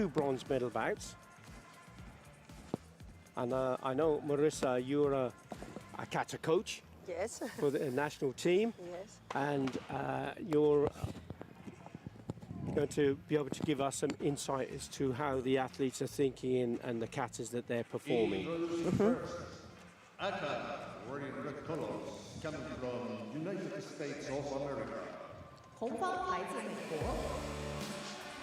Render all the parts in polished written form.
2 bronze medal bouts. And I know, Marissa, you're a kata coach. Yes. For the national team. Yes. And you're going to be able to give us some insight as to how the athletes are thinking and the katas that they're performing. Aka, wearing red colors, coming from United States of America. 红方来自美国。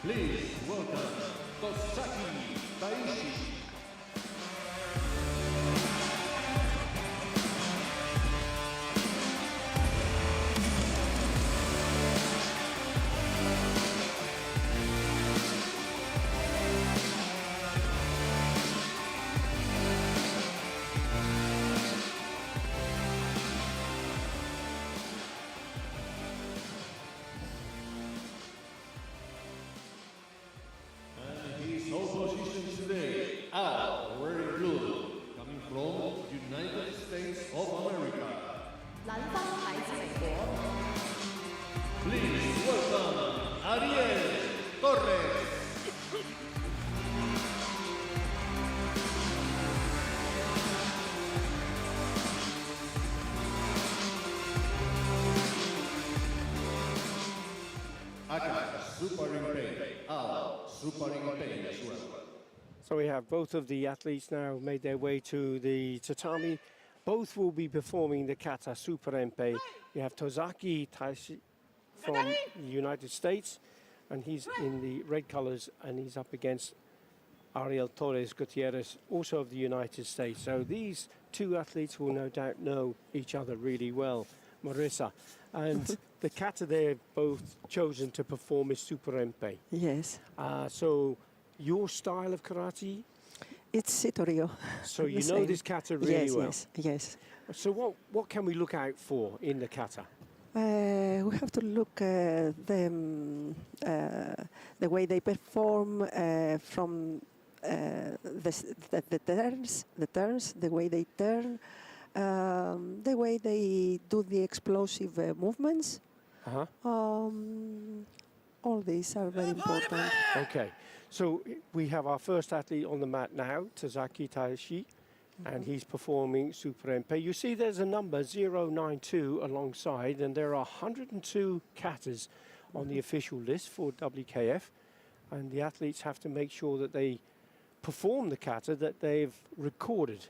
Please welcome Tozaki, Taishi. Wearing blue, coming from United States of America. 蓝方来自美国。 Please welcome Ariel, Torres. Aka, super in pain. Al, super in pain as well. So we have both of the athletes now made their way to the tatami. Both will be performing the kata super empe. You have Tozaki Taishi from the United States, and he's in the red colors, and he's up against Ariel Torres Gutierrez, also of the United States. So these 2 athletes will no doubt know each other really well, Marissa. And the kata they've both chosen to perform is super empe. Yes. So your style of karate? It's Sitorio. So you know this kata really well? Yes. So what can we look out for in the kata? We have to look at the way they perform from the turns, the way they turn, the way they do the explosive movements. All these are very important. Okay, so we have our first athlete on the mat now, Tozaki Taishi, and he's performing super empe. You see there's a number 092 alongside, and there are 102 katas on the official list for WKF, and the athletes have to make sure that they perform the kata that they've recorded.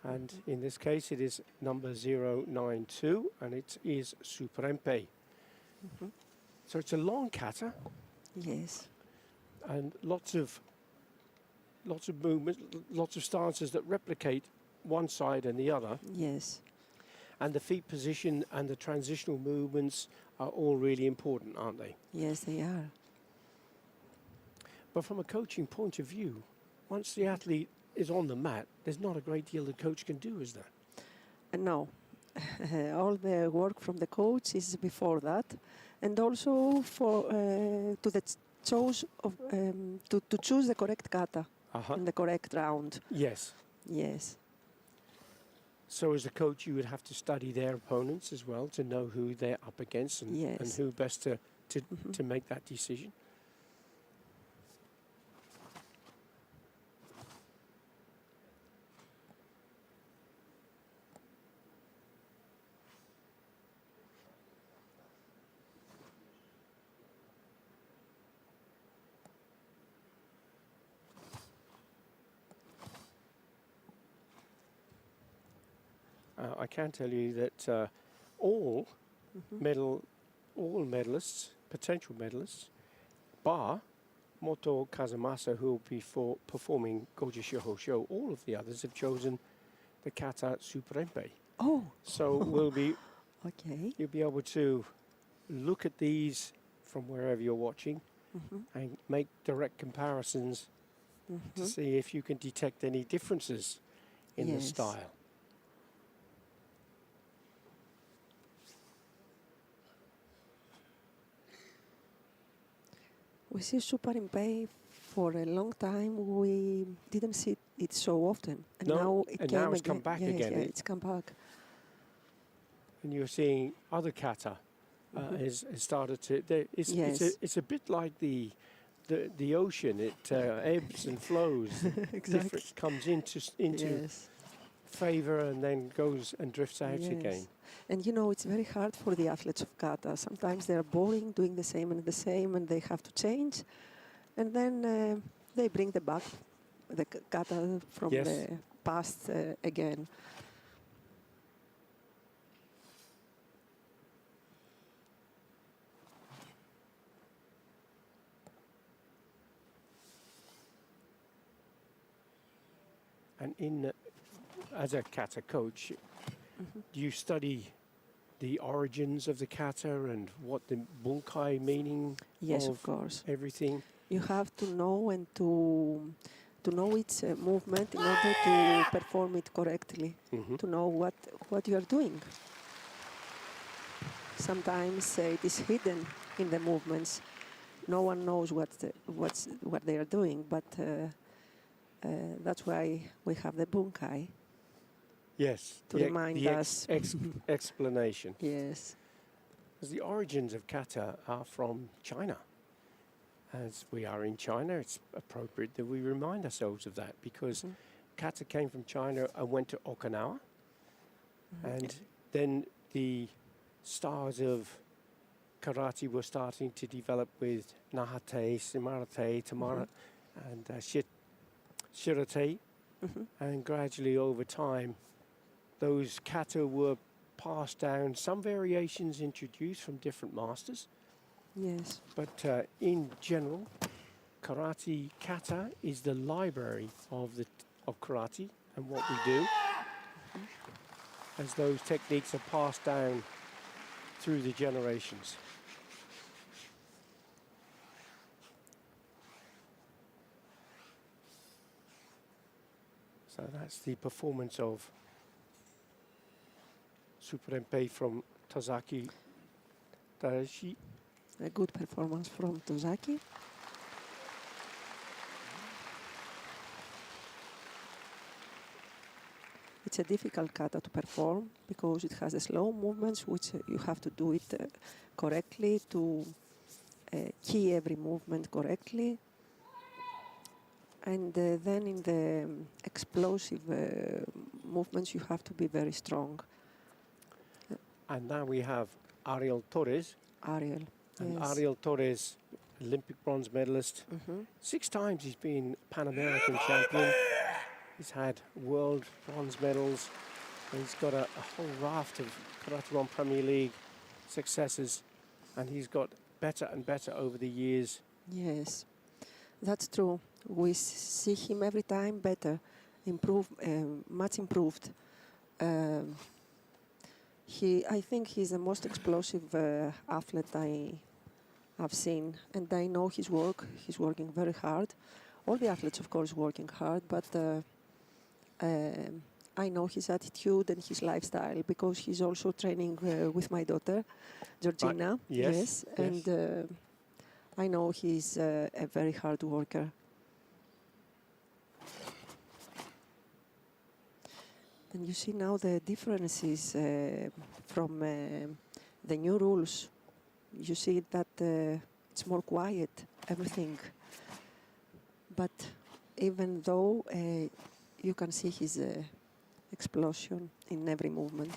And in this case, it is number 092, and it is super empe. So it's a long kata. Yes. And lots of movements, lots of stances that replicate one side and the other. Yes. And the feet position and the transitional movements are all really important, aren't they? Yes, they are. But from a coaching point of view, once the athlete is on the mat, there's not a great deal the coach can do, is there? No. All the work from the coach is before that, and also for to choose the correct kata in the correct round. Yes. Yes. So as a coach, you would have to study their opponents as well to know who they're up against and who best to make that decision. I can tell you that all medalists, potential medalists, bar Moto Kazumasa, who will be performing Goju Shihosho, all of the others have chosen the kata super empe. Oh. So we'll be okay. You'll be able to look at these from wherever you're watching and make direct comparisons to see if you can detect any differences in the style. We see super empe for a long time. We didn't see it so often, and now it came now it's again. come back yes, again. Yeah, it's come back. And you're seeing other kata has started to. It's a bit like the the ocean. It ebbs and flows. Different comes into Yes. favor and then goes and drifts out Yes. again. And you know, it's very hard for the athletes of kata. Sometimes they're boring, doing the same and the same, and they have to change. And then they bring the kata from Yes. the past again. And as a kata coach, do you study the origins of the kata and what the bunkai meaning Yes, of of course. everything? You have to know and to know its movement in order to perform it correctly, to know what you are doing. Sometimes it is hidden in the movements. No one knows what they are doing, but that's why we have the bunkai. Yes, To remind us. Explanation. Yes. As the origins of kata are from China. As we are in China, it's appropriate that we remind ourselves of that because kata came from China and went to Okinawa. And then the stars of karate were starting to develop with Nahate, Simarate, Tamara, and Shirate. And gradually over time, those kata were passed down, some variations introduced from different masters. Yes. But in general, karate kata is the library of karate and what we do, as those techniques are passed down through the generations. So that's the performance of Superenpei from Tozaki Taishi. A good performance from Tozaki. It's a difficult kata to perform because it has the slow movements, which you have to do it correctly to key every movement correctly. And then in the explosive movements, you have to be very strong. And now we have Ariel Torres. Ariel. And Yes. Ariel Torres, Olympic bronze medalist. 6 times he's been Pan American champion. He's had world bronze medals. And he's got a whole raft of Karate One Premier League successes. And he's got better and better over the years. Yes, that's true. We see him every time better, much improved. I think he's the most explosive athlete I've seen, and I know his work. He's working very hard. All the athletes, of course, working hard, but I know his attitude and his lifestyle because he's also training with my daughter, Georgina. Right. Yes. And I know he's a very hard worker. And you see now the differences from the new rules. You see that it's more quiet, everything. But even though you can see his explosion in every movement.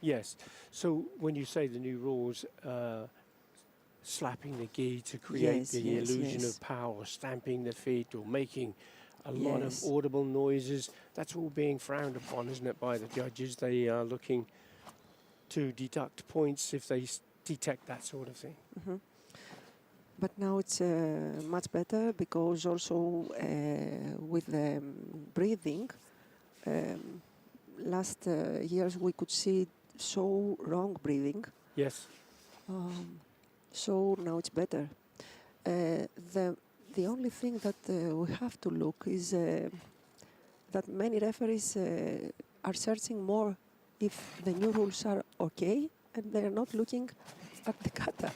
Yes. So when you say the new rules, slapping the gi to create Yes, the yes, illusion yes. of power, stamping the feet or making a lot of Yes. audible noises, that's all being frowned upon, isn't it, by the judges? They are looking to deduct points if they detect that sort of thing. But now it's much better because also with the breathing, last years we could see so wrong breathing. Yes. So now it's better. The only thing that we have to look is that many referees are searching more if the new rules are okay, and they are not looking at the kata.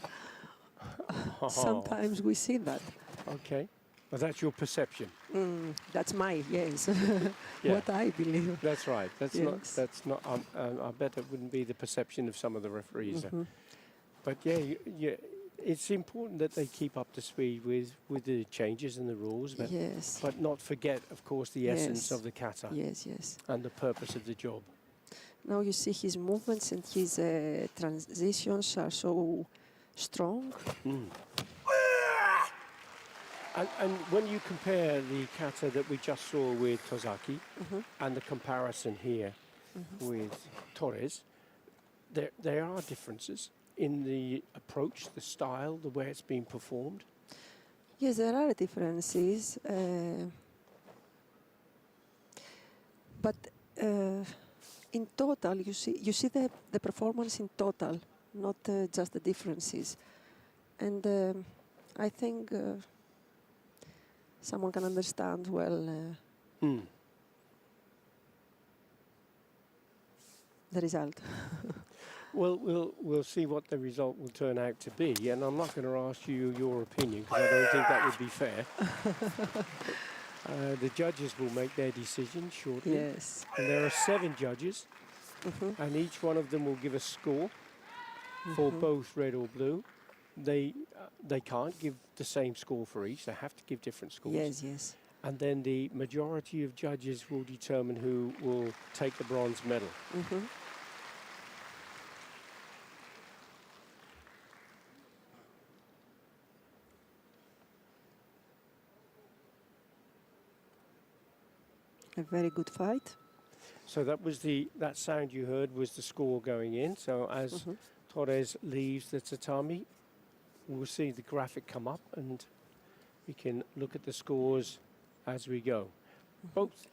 Sometimes we see that. Okay. Well, that's your perception. That's yes, Yeah. what I believe. That's right. That's Yes. not. I bet it wouldn't be the perception of some of the referees. But yeah, it's important that they keep up to speed with the changes in the rules, Yes. but not forget, of course, the essence Yes. of the kata Yes, yes. and the purpose of the job. Now you see his movements and his transitions are so strong. And when you compare the kata that we just saw with Tozaki and the comparison here with Torres, there are differences in the approach, the style, the way it's being performed. Yes, there are differences, but in total, you see the performance in total, not just the differences. And I think someone can understand well the result. Well, we'll see what the result will turn out to be, and I'm not going to ask you your opinion because I don't think that would be fair. The judges will make their decision shortly. Yes. And there are 7 judges, and each one of them will give a score for both red or blue. They can't give the same score for each. They have to give different scores. Yes, yes. And then the majority of judges will determine who will take the bronze medal. A very good fight. So that was that sound you heard was the score going in. So as Torres leaves the tatami, we'll see the graphic come up and we can look at the scores as we go. Both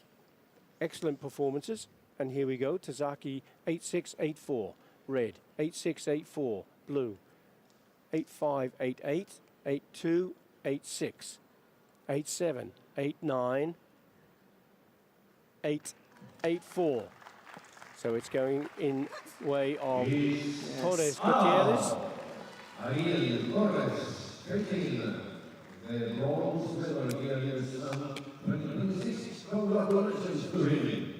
excellent performances. And here we go. Tozaki 8-6-8-4, red. 8-6-8-4, blue. 8-5-8-8, 8-2, 8-6, 8-7, 8-9, 8-8-4. So it's going in way of Torres Gutierrez. Ariel Torres, taking the bronze medal here in 2026. Congratulations to him.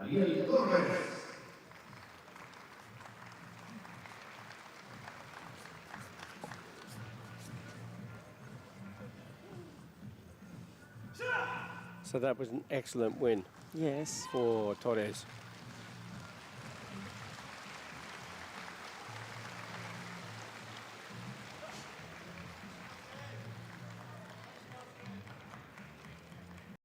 Ariel Torres. So that was an excellent win Yes. for Torres.